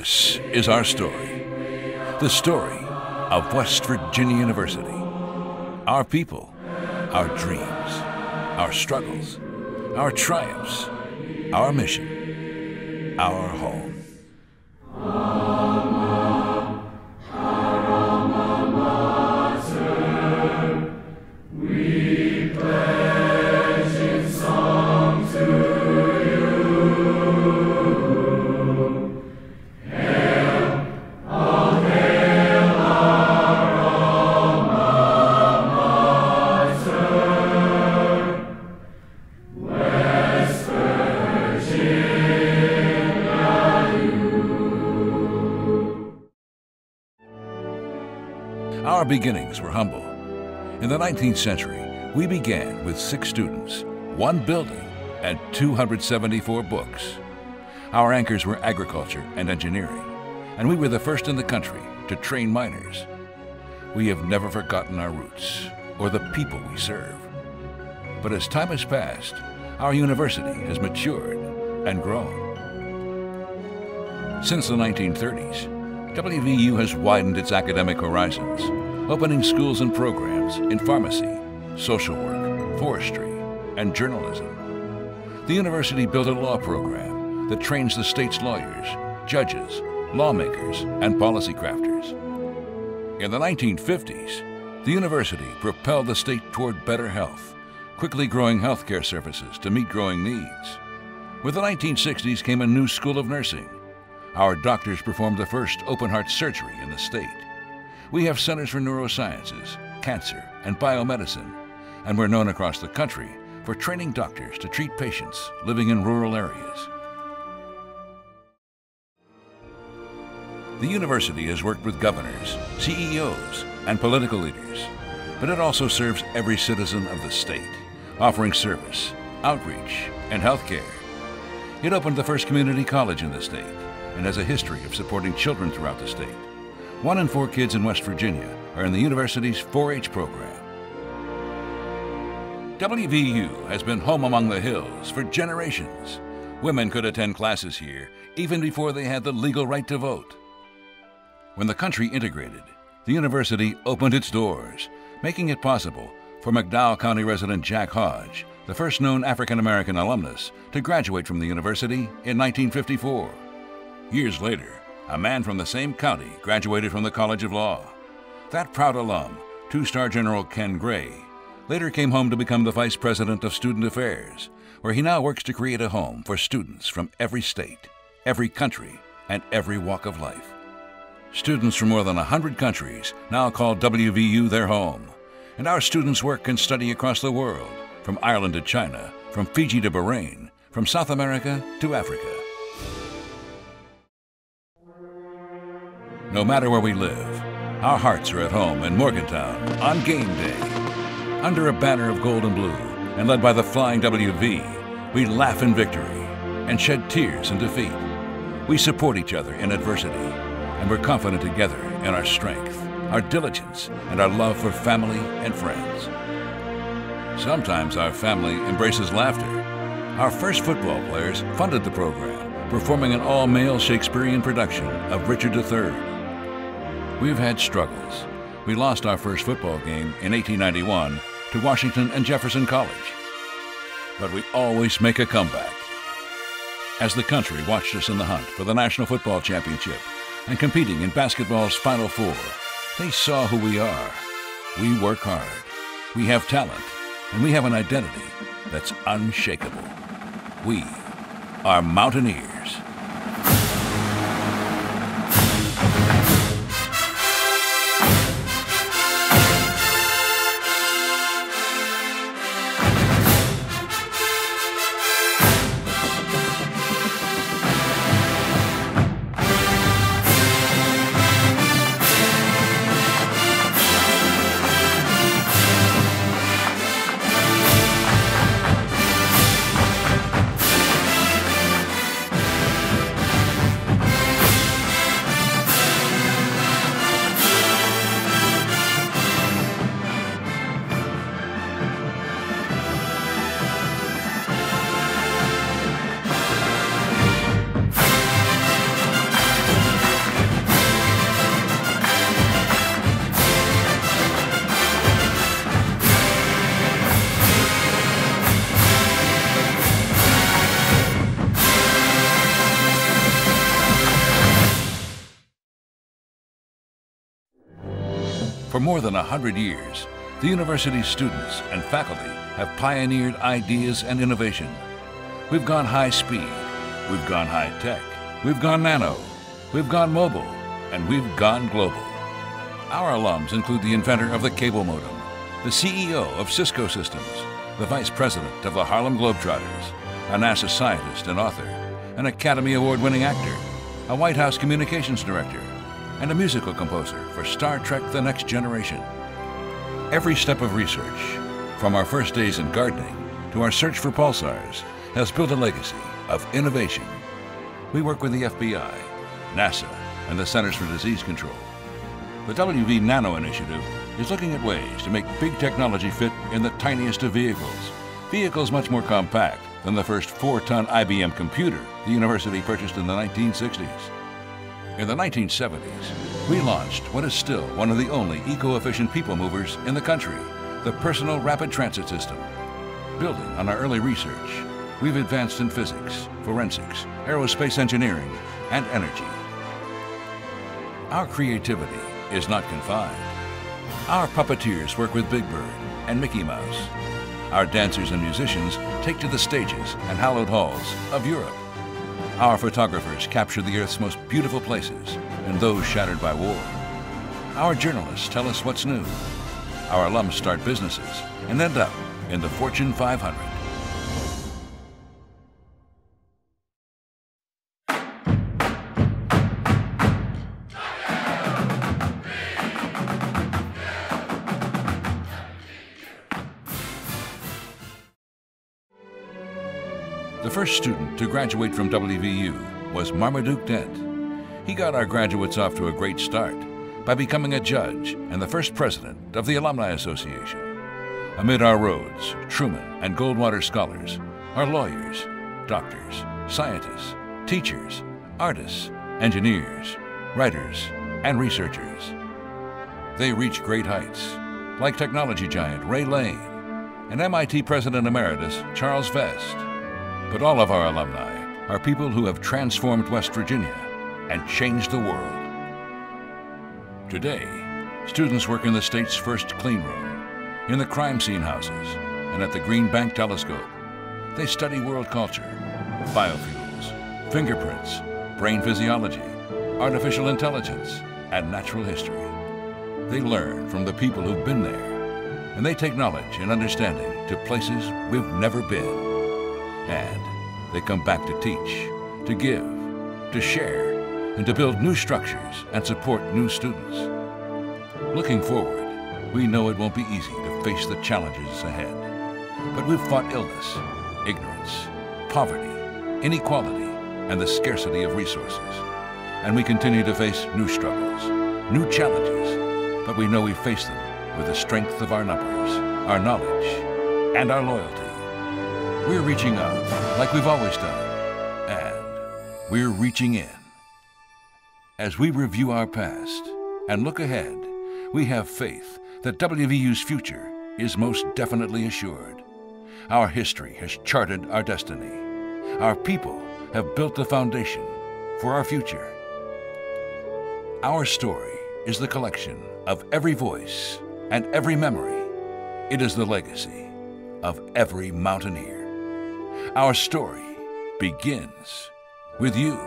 This is our story, the story of West Virginia University. Our people, our dreams, our struggles, our triumphs, our mission, our home. Our beginnings were humble. In the 19th century, we began with 6 students, 1 building, and 274 books. Our anchors were agriculture and engineering, and we were the first in the country to train miners. We have never forgotten our roots or the people we serve. But as time has passed, our university has matured and grown. Since the 1930s, WVU has widened its academic horizons, opening schools and programs in pharmacy, social work, forestry, and journalism. The university built a law program that trains the state's lawyers, judges, lawmakers, and policy crafters. In the 1950s, the university propelled the state toward better health, quickly growing healthcare services to meet growing needs. With the 1960s came a new school of nursing. Our doctors performed the first open-heart surgery in the state. We have centers for neurosciences, cancer, and biomedicine, and we're known across the country for training doctors to treat patients living in rural areas. The university has worked with governors, CEOs, and political leaders, but it also serves every citizen of the state, offering service, outreach, and health care. It opened the first community college in the state and has a history of supporting children throughout the state. 1 in 4 kids in West Virginia are in the university's 4-H program. WVU has been home among the hills for generations. Women could attend classes here even before they had the legal right to vote. When the country integrated, the university opened its doors, making it possible for McDowell County resident Jack Hodge, the first known African-American alumnus, to graduate from the university in 1954. Years later, a man from the same county graduated from the College of Law. That proud alum, 2-star General Ken Gray, later came home to become the Vice President of Student Affairs, where he now works to create a home for students from every state, every country, and every walk of life. Students from more than 100 countries now call WVU their home, and our students work and study across the world, from Ireland to China, from Fiji to Bahrain, from South America to Africa. No matter where we live, our hearts are at home in Morgantown on game day. Under a banner of gold and blue and led by the Flying WV, we laugh in victory and shed tears in defeat. We support each other in adversity, and we're confident together in our strength, our diligence, and our love for family and friends. Sometimes our family embraces laughter. Our first football players funded the program, performing an all-male Shakespearean production of Richard III. We've had struggles. We lost our first football game in 1891 to Washington and Jefferson College. But we always make a comeback. As the country watched us in the hunt for the National Football Championship and competing in basketball's Final Four, they saw who we are. We work hard. We have talent, and we have an identity that's unshakable. We are Mountaineers. For more than 100 years, the university's students and faculty have pioneered ideas and innovation. We've gone high speed, we've gone high tech, we've gone nano, we've gone mobile, and we've gone global. Our alums include the inventor of the cable modem, the CEO of Cisco Systems, the vice president of the Harlem Globetrotters, a NASA scientist and author, an Academy Award-winning actor, a White House communications director, and a musical composer for Star Trek: The Next Generation. Every step of research, from our first days in gardening to our search for pulsars, has built a legacy of innovation. We work with the FBI, NASA, and the Centers for Disease Control. The WV Nano Initiative is looking at ways to make big technology fit in the tiniest of vehicles, vehicles much more compact than the first 4-ton IBM computer the university purchased in the 1960s. In the 1970s, we launched what is still one of the only eco-efficient people movers in the country, the Personal Rapid Transit System. Building on our early research, we've advanced in physics, forensics, aerospace engineering, and energy. Our creativity is not confined. Our puppeteers work with Big Bird and Mickey Mouse. Our dancers and musicians take to the stages and hallowed halls of Europe. Our photographers capture the Earth's most beautiful places and those shattered by war. Our journalists tell us what's new. Our alums start businesses and end up in the Fortune 500. The first student to graduate from WVU was Marmaduke Dent. He got our graduates off to a great start by becoming a judge and the first president of the Alumni Association. Amid our Rhodes, Truman, and Goldwater scholars are lawyers, doctors, scientists, teachers, artists, engineers, writers, and researchers. They reach great heights, like technology giant Ray Lane and MIT President Emeritus Charles Vest. But all of our alumni are people who have transformed West Virginia and changed the world. Today, students work in the state's first clean room, in the crime scene houses, and at the Green Bank Telescope. They study world culture, biofuels, fingerprints, brain physiology, artificial intelligence, and natural history. They learn from the people who've been there, and they take knowledge and understanding to places we've never been. And they come back to teach, to give, to share, and to build new structures and support new students. Looking forward, we know it won't be easy to face the challenges ahead. But we've fought illness, ignorance, poverty, inequality, and the scarcity of resources. And we continue to face new struggles, new challenges, but we know we face them with the strength of our numbers, our knowledge, and our loyalty. We're reaching out like we've always done, and we're reaching in. As we review our past and look ahead, we have faith that WVU's future is most definitely assured. Our history has charted our destiny. Our people have built the foundation for our future. Our story is the collection of every voice and every memory. It is the legacy of every mountaineer. Our story begins with you.